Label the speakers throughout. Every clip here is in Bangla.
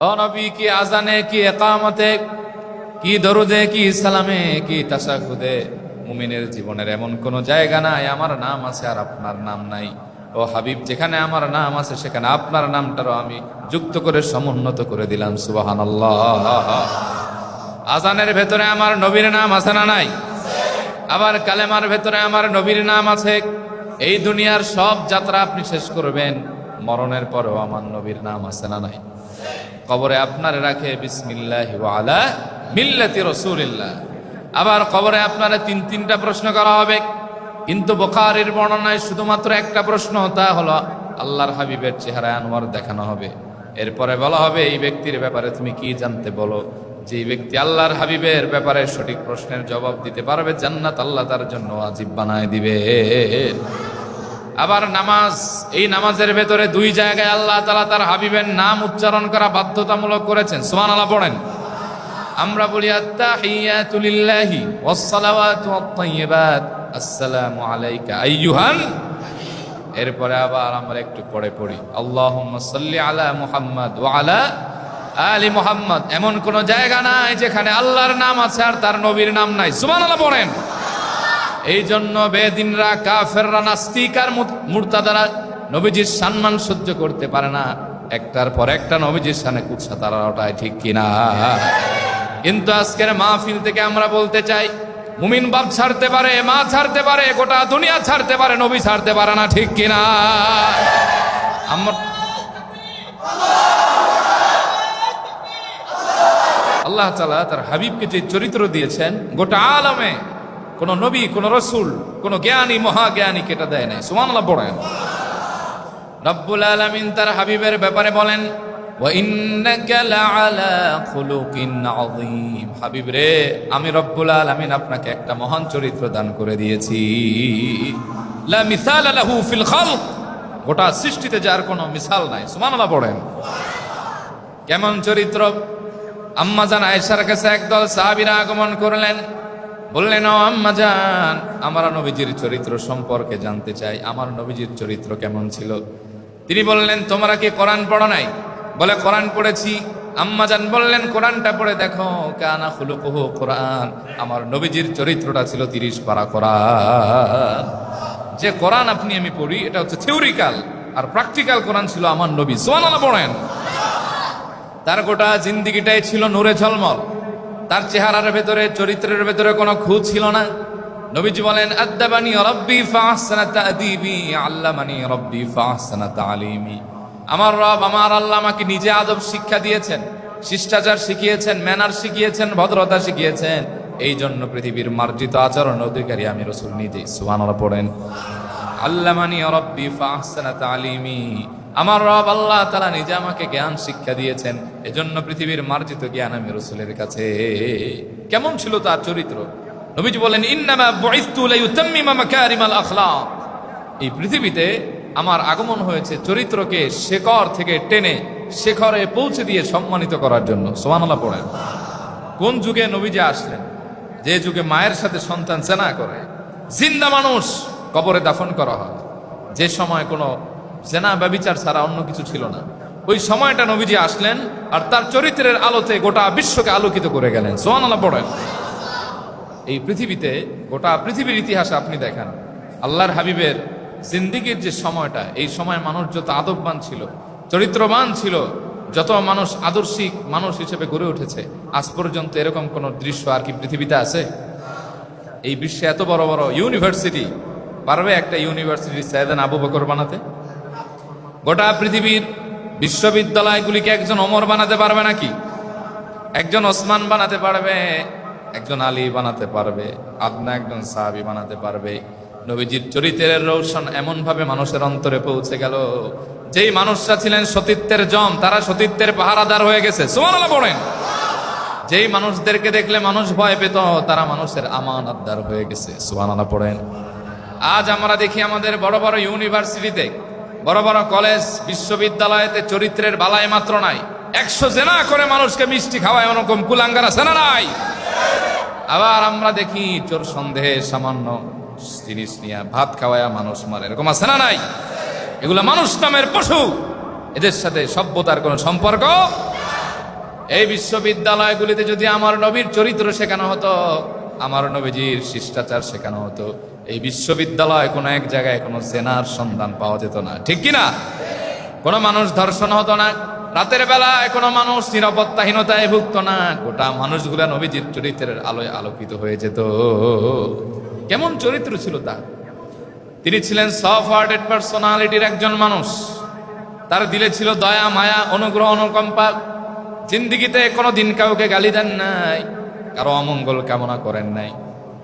Speaker 1: ও নবী, কি আজানে, কি একামতে, কি দরুদে, কি সালামে, কি তাশাহুদে মুমিনের জীবনের এমন কোন জায়গা নাই আমার নাম আছে আর আপনার নাম নাই। ও হাবিব, যেখানে আমার নাম আছে সেখানে আপনার নামটারও আমি যুক্ত করে সমুন্নত করে দিলাম। সুবহানাল্লাহ। আজানের ভেতরে আমার নবীর নাম আছে না নাই? আবার কালেমার ভেতরে আমার নবীর নাম আছে। এই দুনিয়ার সব যাত্রা আপনি শেষ করবেন, মরণের পরেও আমার নবীর নাম আছে না নাই? কবরে আপনার রাখে বিসমিল্লাহি ওয়া আলা মিল্লাতি রাসূলিল্লাহ। আবার কবরে আপনারা তিনটা প্রশ্ন করা হবে, কিন্তু বুখারীর বর্ণনায় শুধুমাত্র একটা প্রশ্ন, তা হলো আল্লাহর হাবিবের চেহারা আনোয়ার দেখানো হবে। এরপরে বলা হবে, এই ব্যক্তির ব্যাপারে তুমি কি জানতে বলো। যে ব্যক্তি আল্লাহর হাবিবের ব্যাপারে সঠিক প্রশ্নের জবাব দিতে পারবে, জান্নাত আল্লাহ তার জন্য ওয়াজিব বানায় দিবে। আবার নামাজ, এই নামাজের ভেতরে দুই জায়গায় আল্লাহ তাআলা তার হাবিবের নাম উচ্চারণ করা বাধ্যতামূলক করেছেন। সুবহানাল্লাহ পড়েন। আমরা বলি আত্তাহিয়াতু লিল্লাহি ওয়াস সালাওয়াতু ওয়াত তাইয়্যিবাত আসসালামু আলাইকা আইয়ুহান। এরপরে আবার আমরা একটু পড়ি আল্লাহুম্মা সাল্লি আলা মুহাম্মদ ওয়া আলা আলি মুহাম্মদ। এমন কোন জায়গা নাই যেখানে আল্লাহর নাম আছে আর তার নবীর নাম নাই। সুবহানাল্লাহ পড়েন। এই জন্য বেদিনরা, কাফেররা, নাস্তিক আর মুরতাদারা নবীজির সম্মান সহ্য করতে পারে না। একটার পর একটা নবীজির শানে কুৎসা তারা ওটাই, ঠিক কিনা? কিন্তু আজকের মাহফিল থেকে আমরা বলতে চাই, মুমিন বাপ ছাড়তে পারে, মা ছাড়তে পারে, গোটা দুনিয়া ছাড়তে পারে, নবী ছাড়তে পারে না, ঠিক কিনা? আল্লাহ তাআলা তার হাবিবকে যে চরিত্র দিয়েছেন, গোটা আলমে কোন নবী, কোন রসুল, কোন জ্ঞানী, মহাজ্ঞানী কেটা দেয় নাই। সুবহানাল্লাহ পড়েন। রব্বুল আলামিন তার হাবিবের ব্যাপারে বলেন, ওয়া ইন্নাকা লাআলা খুলুকিন আযীম। হাবিব রে, আমি রব্বুল আলামিন আপনাকে একটা মহান চরিত্র দান করে দিয়েছি। লা মিসাল লাহু ফিল খালক। গোটা সৃষ্টিতে যার কোনো মিসাল নাই। সুবহানাল্লাহ পড়েন। কেমন চরিত্র? আম্মা জান আয়েশার কাছে একদল সাহাবীরা আগমন করলেন, বললেন, ও আম্মা জান, আমরা নবীজির চরিত্র সম্পর্কে জানতে চাই, আমার নবীজির চরিত্র কেমন ছিল। তিনি বললেন, তোমরা কি কোরআন পড়ো নাই? বলে, কোরআন পড়েছি। আম্মা জান বললেন, কোরআনটা পড়ে দেখো। কানা খুলুকুহু কোরআন। আমার নবীজির চরিত্রটা ছিল 30 পারা কোরআন। যে কোরআন আপনি আমি পড়ি, এটা হচ্ছে থিওরিক্যাল, আর প্র্যাকটিক্যাল কোরআন ছিল আমার নবী। সুবহানাল্লাহ পড়েন। তার গোটা জিন্দিগিটাই ছিল নূরে ঝলমল। তার চেহারার ভেতরে, চরিত্রের ভেতরে কোনো খুঁত ছিল না। নবীজি বলেন, আদাবানি রাব্বি ফাহসানা তা'দীবি, আল্লামানি রাব্বি ফাহসানা তা'লিমি। আমার রব, আমার আল্লাহ আমাকে নিজে আদব শিক্ষা দিয়েছেন, শিষ্টাচার শিখিয়েছেন, ম্যানার শিখিয়েছেন, ভদ্রতা শিখিয়েছেন। এই জন্য পৃথিবীর মার্জিত আচরণ অধিকারী আমি রাসূল নিজেই। সুবহানাল্লাহ পড়েন। আল্লামানি রাব্বি ফাহসানা তা'লিমি। আমার রব আল্লাহ তাআলা নিজে আমাকে জ্ঞান শিক্ষা দিয়েছেন, এজন্য পৃথিবীর মার্জিত জ্ঞান আমি রাসূলের কাছে। কেমন ছিল তার চরিত্র? নবীজি বলেন, ইন্নামা বুইসতু লিউতাম্মিমা মাকারিমাল আখলাক। এই পৃথিবীতে আমার আগমন হয়েছে চরিত্রকে শেকড় থেকে টেনে শেখরে পৌঁছে দিয়ে সম্মানিত করার জন্য। সুবহানাল্লাহ পড়েন। কোন যুগে নবীজি আসলেন? যে যুগে মায়ের সাথে সন্তান জেনা করে জিন্দা মানুষ কবরে দাফন করা হয়, যে সময় কোনো জেনা ব্যভিচার ছাড়া অন্য কিছু ছিল না। ওই সময়টা নবীজি আসলেন, আর তার চরিত্রের আলোতে গোটা বিশ্বকে আলোকিত করে গেলেন। সুবহানাল্লাহ পড়েন। এই পৃথিবীতে, গোটা পৃথিবীর ইতিহাসে আপনি দেখেন, আল্লাহর হাবিবের জিন্দিগির যে সময়টা, এই সময় মানুষ যত আদববান ছিল, চরিত্রবান ছিল, যত মানুষ আদর্শিক মানুষ হিসেবে গড়ে উঠেছে, আজ পর্যন্ত এরকম কোন দৃশ্য আর কি পৃথিবীতে আছে? এই বিশ্বে এত বড় বড় ইউনিভার্সিটি, পারবে একটা ইউনিভার্সিটি সাইয়েদনা আবু বকর বানাতে? গোটা পৃথিবীর বিশ্ববিদ্যালয়গুলিকে একজন ওমর বানাতে পারবে নাকি? একজন ওসমান বানাতে পারবে? একজন আলী বানাতে পারবে? আদনা একজন সাহাবী বানাতে পারবে? নবীজির চরিত্রের রৌশন এমন ভাবে মানুষের অন্তরে পৌঁছে গেল, যেই মানুষরা ছিলেন সতীত্বের জম, তারা সতীত্বের পাহারাদার হয়ে গেছে। সুবহানাল্লাহ পড়েন। যেই মানুষদেরকে দেখলে মানুষ ভয় পেত, তারা মানুষের আমানতদার হয়ে গেছে। সুবহানাল্লাহ পড়েন। আজ আমরা দেখি আমাদের বড় বড় ইউনিভার্সিটিতে, বড় বড় কলেজ, বিশ্ববিদ্যালয়তে চরিত্রের বালাই মাত্র নাই। 100 জেনা করে মানুষকে মিষ্টি খাওয়ায় ওরকম কুলাঙ্গার আছে না নাই? আবার আমরা দেখি চোর সন্দেহে সামান্য জিনিস নিয়ে ভাত খাওয়ায়া মানুষ মারে, এরকম আছে না নাই? এগুলো মানুষ নামের পশু। এদের সাথে সভ্যতার কোনো সম্পর্ক এই বিশ্ববিদ্যালয়গুলিতে যদি আমার নবীর চরিত্র শেখানো হতো, আমার নবীজির শিষ্টাচার শেখানো হতো, এই বিশ্ববিদ্যালয় কোনো এক জায়গায় কোনো জেনার সন্ধান পাওয়া যেত না, ঠিক কিনা? কোনো মানুষ ধর্ষণ হতো না, রাতের বেলায় কোনো মানুষ নিরাপত্তাহীনতায় ভুগত না, গোটা মানুষগুলা নবীজির চরিত্রের আলোয় আলোকিত হয়ে যেত। কেমন চরিত্র ছিল তার! তিনি ছিলেন সফট হার্টেড পার্সোনালিটির একজন মানুষ। তার দিলে ছিল দয়া, মায়া, অনুগ্রহ, অনুকম্পা। জিন্দিগিতে কোনোদিন কাউকে গালি দেন নাই, কারো অমঙ্গল কামনা করেন নাই।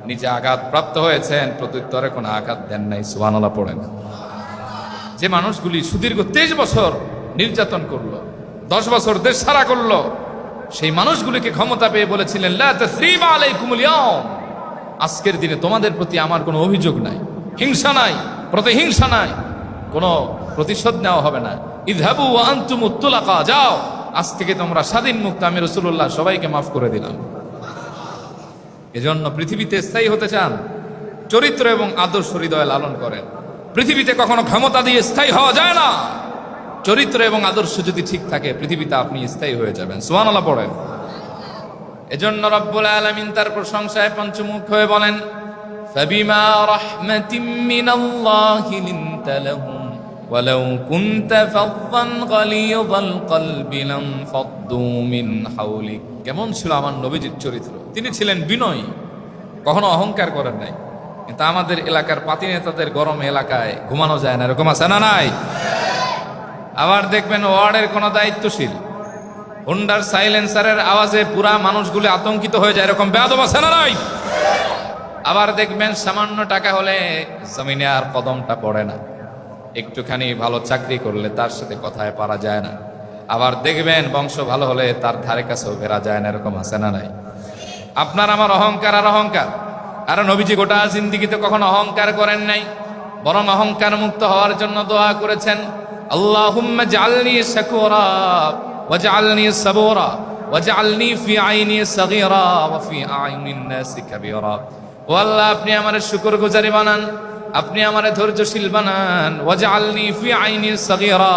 Speaker 1: নিজে আঘাত প্রাপ্ত হয়েছেন, প্রত্যুত্তরে কোনো আঘাত দেন নাই। সুবহানাল্লাহ পড়েন। যে মানুষগুলি সুদীর্ঘ 23 বছর নির্যাতন করলো, 10 বছর দেশ ছাড়া করলো, সেই মানুষগুলিকে ক্ষমতা পেয়ে বলেছিলেন, লা তাসরিবা আলাইকুমুল ইয়াউম, আজকের দিনে তোমাদের প্রতি আমার কোনো অভিযোগ নাই, হিংসা নাই, প্রতিহিংসা নাই, কোনো প্রতিশোধ নেওয়া হবে না। ইযহাবু ওয়া আনতুমুত তুলাকা, যাও, আজ থেকে তোমরা স্বাধীন মুক্ত, আমি রাসূলুল্লাহ সবাইকে মাফ করে দিলাম। এজন্য পৃথিবীতে স্থায়ী হতে চান, চরিত্র এবং আদর্শ হৃদয়ে লালন করেন। পৃথিবীতে কখনো ক্ষমতা দিয়ে স্থায়ী হওয়া যায় না। চরিত্র এবং আদর্শ যদি ঠিক থাকে, পৃথিবীতে আপনি স্থায়ী হয়ে যাবেন। সুবহানাল্লাহ পড়েন। এজন্য রব্বুল আলামিন তার প্রশংসায় পঞ্চমুখ হয়ে বলেন, ফাবিমা রাহমাতিম মিনাল্লাহি লিনতা লাহুম ওয়ালাউ কুনতা ফাযযান গালিযাল কলবি লানফাদ্দু মিন হাওলিক। কেমন ছিল আমার নবীজির চরিত্র! তিনি ছিলেন বিনয়ী, কখনো অহংকার করেন নাই। কিন্তু আমাদের এলাকার পাতি নেতাদের গরম এলাকায় ঘুমানো যায় না, এরকম আছে না নাই? আবার দেখবেন ওয়ার্ডের কোনো দায়িত্বশীল হুন্ডার সাইলেন্সারের আওয়াজে পুরা মানুষগুলো আতঙ্কিত হয়ে যায়, এরকম বেয়াদব আছে না নাই? আবার দেখবেন সামান্য টাকা হলে জমিনে আর কদমটা পড়ে না, একটুখানি ভালো চাকরি করলে তার সাথে কথায় পারা যায় না। আবার দেখবেন বংশ ভালো হলে তার ধারে কাছেও ফেরা যায় না, এরকম আছে না নাই? আপনার আমার অহংকার আর অহংকার। আর নবীজি গোটা জিন্দিগিতে কখনো অহংকার করেন নাই, বরং অহংকার মুক্ত হওয়ার জন্য দোয়া করেছেন, আল্লাহুম্মা জাআলনি শাকুরা ওয়াজআলনি সাবুরা ওয়াজআলনি ফি আইনি সাগীরা ওয়া ফি আইনিন নাসি কাবীরা। ও আল্লাহ, আপনি আমারে শুকরগুজারি বানান, আপনি আমারে ধৈর্যশীল বানান। ওয়াজআলনি ফি আইনি সাগীরা,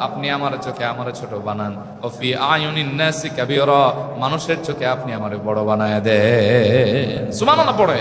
Speaker 1: আপনি আমার চোখে আমারে ছোট বানান। ও ফি আইনিন নাসি কাবীরা, মানুষের চোখে আপনি আমারে বড় বানায় দেন। সুবহানাল্লাহ পড়ে।